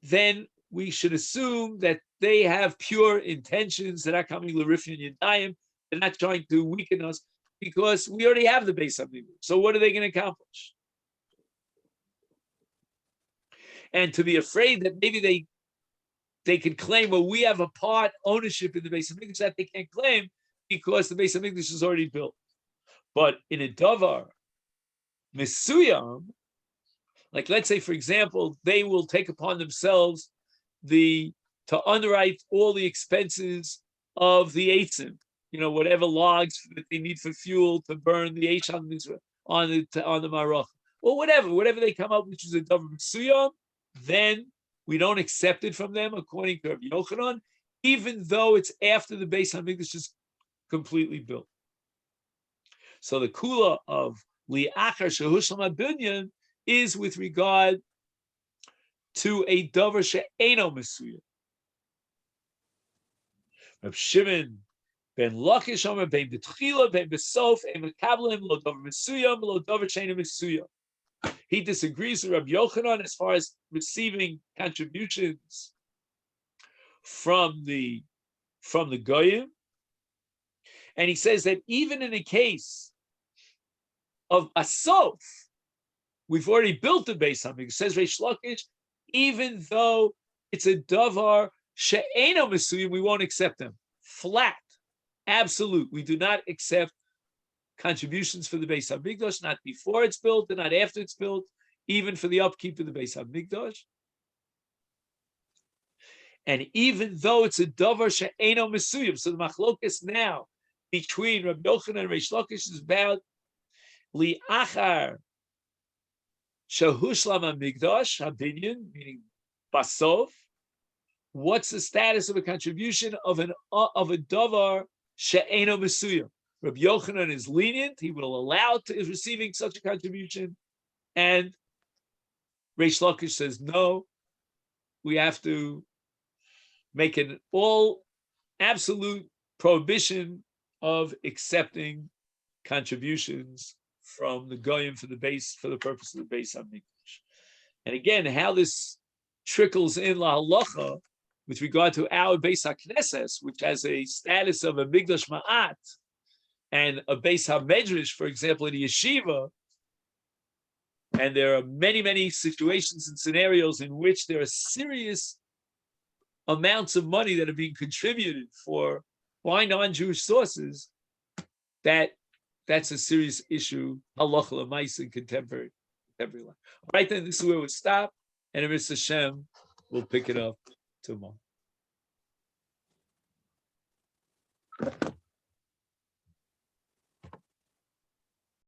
then we should assume that they have pure intentions. They're not coming l'rifyon yadayim. They're not trying to weaken us because we already have the Beis Hamikdash. So what are they going to accomplish? And to be afraid that maybe they can claim, well, we have a part ownership in the Beis Hamikdash that they can't claim because the Beis Hamikdash is already built. But in a davar mesuyam, like let's say, for example, they will take upon themselves to underwrite all the expenses of the eitzim, whatever logs that they need for fuel to burn the eish on the marach, or whatever they come up, which is a davar mesuyam, then we don't accept it from them according to Rabbi Yochanan, even though it's after the Beis Hamikdash is completely built. So the kula of li'achar shehushlam habinyan is with regard to a davar she'eno mesuyam. Reb Shimon ben Lakish Omer ben betchila ben besof en mekablim lo davar mesuyam lo davar she'eno mesuyam. He disagrees with Rabbi Yochanan as far as receiving contributions from the goyim, and he says that even in a case of asof, we've already built the Beis Hamikdash. Says Reish Lakish, even though it's a davar she'eno mesuyim, we won't accept them. Flat, absolute. We do not accept contributions for the Beis Hamikdash, not before it's built and not after it's built, even for the upkeep of the Beis Hamikdash. And even though it's a davar she'eno mesuyim, so the machlokas now between Rabbi Yochanan and Reish Lakish is about li'achar shehushlam hamikdash habinyan, meaning basov. What's the status of a contribution of a davar she'eno mesuyim? Rabbi Yochanan is lenient; he will allow is receiving such a contribution, and Reish Lakish says no. We have to make an all absolute prohibition of accepting contributions from the goyim for the purpose of the Beis Hamikdash. And again, how this trickles in la halacha with regard to our Beis HaKnesses, which has a status of a Migdash Ma'at, and a Beis HaMedrash, for example, in the yeshiva, and there are many, many situations and scenarios in which there are serious amounts of money that are being contributed by non-Jewish sources, that's a serious issue, halacha l'maisa in contemporary life. All right, then, this is where we'll stop, and Mr. Hashem will pick it up tomorrow.